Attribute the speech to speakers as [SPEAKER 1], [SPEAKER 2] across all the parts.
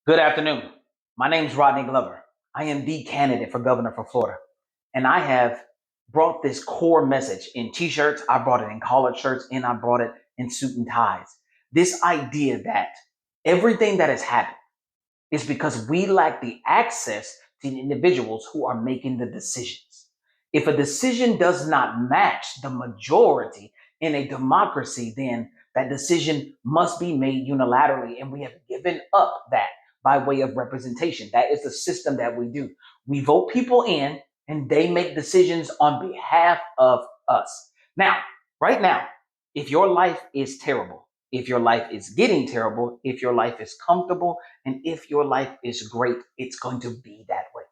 [SPEAKER 1] Good afternoon. My name is Rodney Glover. I am the candidate for governor for Florida. And I have brought this core message in t-shirts. I brought it in collared shirts and I brought it in suit and ties. This idea that everything that has happened is because we lack the access to the individuals who are making the decisions. If a decision does not match the majority in a democracy, then that decision must be made unilaterally. And we have given up that by way of representation. That is the system that we do. We vote people in and they make decisions on behalf of us. Now, right now, if your life is terrible, if your life is getting terrible, if your life is comfortable, and if your life is great, it's going to be that way.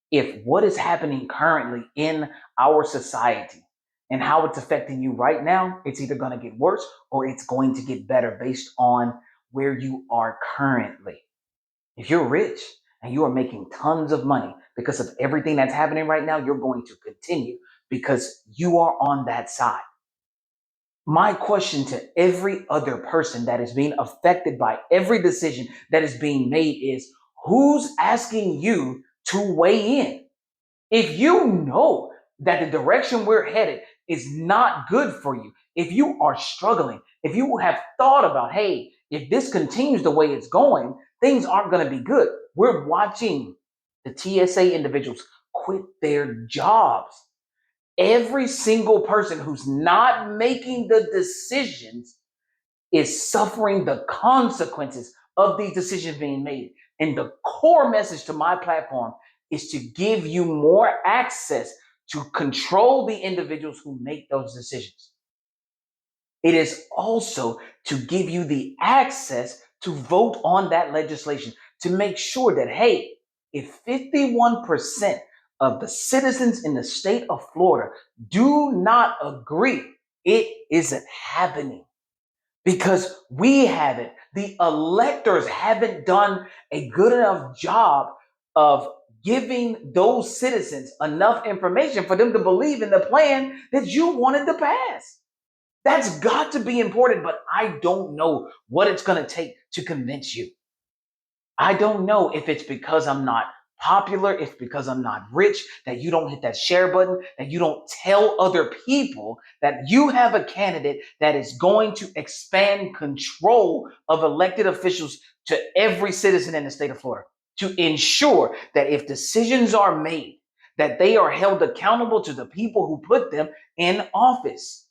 [SPEAKER 1] If what is happening currently in our society and how it's affecting you right now, it's either going to get worse or it's going to get better based on where you are currently. If you're rich and you are making tons of money because of everything that's happening right now, you're going to continue because you are on that side. My question to every other person that is being affected by every decision that is being made is, who's asking you to weigh in? If you know that the direction we're headed is not good for you, if you are struggling, if you have thought about, hey, if this continues the way it's going, things aren't going to be good. We're watching the TSA individuals quit their jobs. Every single person who's not making the decisions is suffering the consequences of these decisions being made. And the core message to my platform is to give you more access to control the individuals who make those decisions. It is also to give you the access to vote on that legislation to make sure that, hey, if 51% of the citizens in the state of Florida do not agree, it isn't happening because we haven't. The electors haven't done a good enough job of giving those citizens enough information for them to believe in the plan that you wanted to pass. That's got to be important, but I don't know what it's going to take to convince you. I don't know if it's because I'm not popular, if because I'm not rich, that you don't hit that share button, that you don't tell other people that you have a candidate that is going to expand control of elected officials to every citizen in the state of Florida to ensure that if decisions are made, that they are held accountable to the people who put them in office.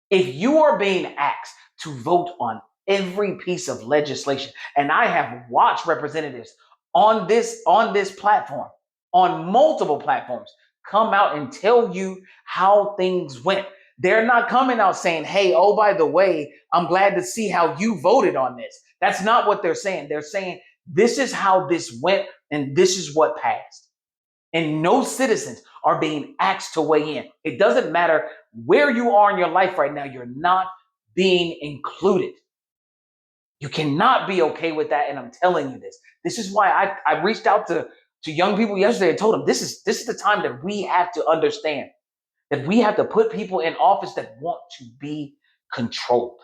[SPEAKER 1] If you are being asked to vote on every piece of legislation, and I have watched representatives on this platform, on multiple platforms, come out and tell you how things went. They're not coming out saying, hey, oh, by the way, I'm glad to see how you voted on this. That's not what they're saying. They're saying, this is how this went, and this is what passed. And no citizens are being asked to weigh in. It doesn't matter where you are in your life right now, you're not being included. You cannot be okay with that. And I'm telling you this. This is why I reached out to young people yesterday and told them this is the time that we have to understand that we have to put people in office that want to be controlled.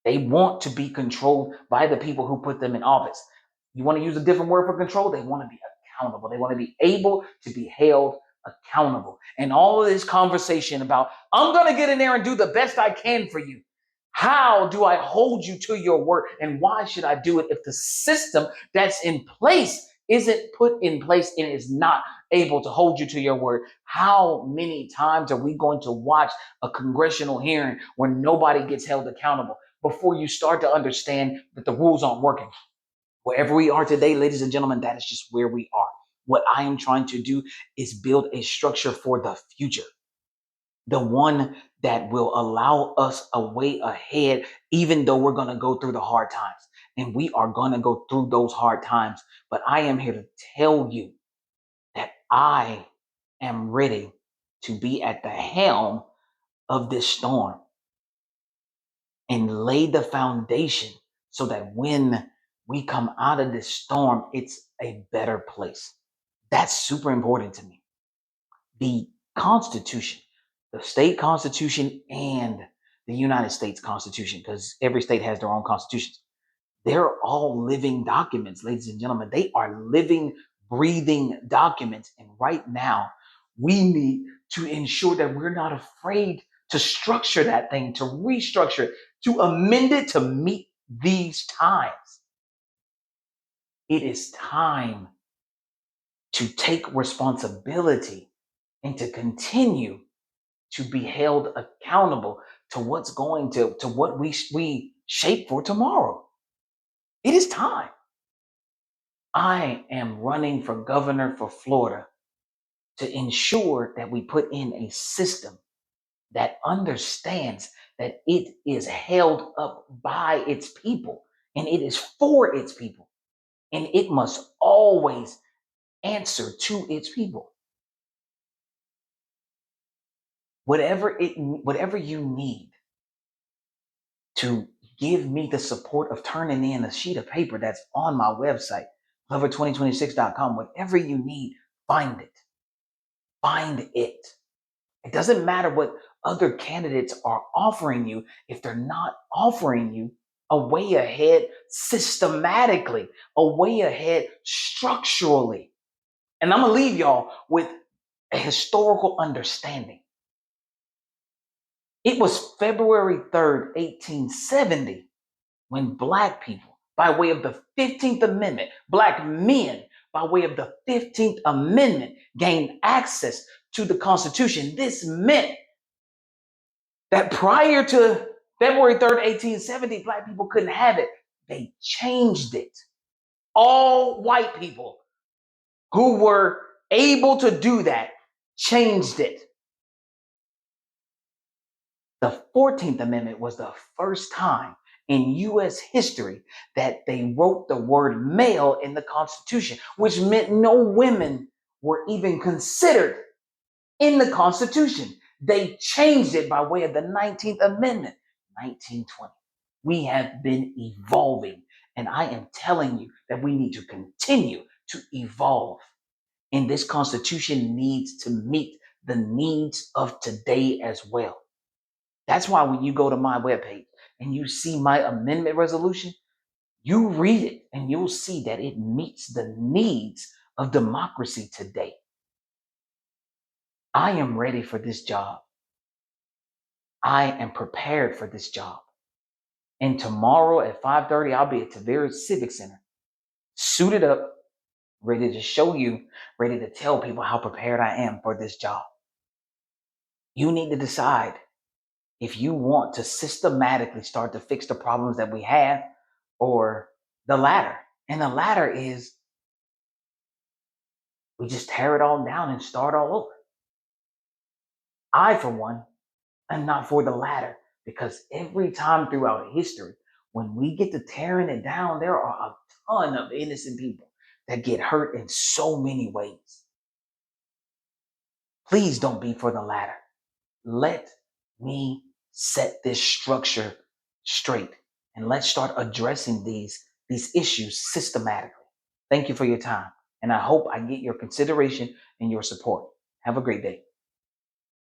[SPEAKER 1] They want to be controlled by the people who put them in office. You want to use a different word for control? They want to be accountable. They want to be able to be held accountable. And all of this conversation about, I'm going to get in there and do the best I can for you. How do I hold you to your word? And why should I do it if the system that's in place isn't put in place and is not able to hold you to your word? How many times are we going to watch a congressional hearing where nobody gets held accountable before you start to understand that the rules aren't working? Wherever we are today, ladies and gentlemen, that is just where we are. What I am trying to do is build a structure for the future, the one that will allow us a way ahead, even though we're going to go through the hard times. And we are going to go through those hard times. But I am here to tell you that I am ready to be at the helm of this storm and lay the foundation so that when we come out of this storm, it's a better place. That's super important to me. The Constitution, the state constitution and the United States Constitution, because every state has their own constitutions. They're all living documents, ladies and gentlemen. They are living, breathing documents. And right now, we need to ensure that we're not afraid to structure that thing, to restructure it, to amend it to meet these times. It is time to take responsibility and to continue to be held accountable to what's going to what we shape for tomorrow. It is time. I am running for governor for Florida to ensure that we put in a system that understands that it is held up by its people and it is for its people and it must always answer to its people. Whatever you need to give me the support of turning in a sheet of paper that's on my website, glover2026.com, whatever you need, find it. Find it. It doesn't matter what other candidates are offering you if they're not offering you a way ahead systematically, a way ahead structurally. And I'm going to leave y'all with a historical understanding. It was February 3rd, 1870, when Black people, by way of the 15th Amendment, Black men, by way of the 15th Amendment, gained access to the Constitution. This meant that prior to February 3rd, 1870, Black people couldn't have it. They changed it. All white people who were able to do that changed it. The 14th Amendment was the first time in U.S. history that they wrote the word male in the Constitution, which meant no women were even considered in the Constitution. They changed it by way of the 19th Amendment, 1920. We have been evolving, and I am telling you that we need to continue to evolve. And this Constitution needs to meet the needs of today as well. That's why when you go to my webpage and you see my amendment resolution, you read it and you'll see that it meets the needs of democracy today. I am ready for this job. I am prepared for this job. And tomorrow at 5:30, I'll be at Tavares Civic Center, suited up, ready to show you, ready to tell people how prepared I am for this job. You need to decide if you want to systematically start to fix the problems that we have or the latter. And the latter is we just tear it all down and start all over. I, for one, am not for the latter because every time throughout history, when we get to tearing it down, there are a ton of innocent people that get hurt in so many ways. Please don't be for the latter. Let me set this structure straight and let's start addressing these issues systematically. Thank you for your time. And I hope I get your consideration and your support. Have a great day.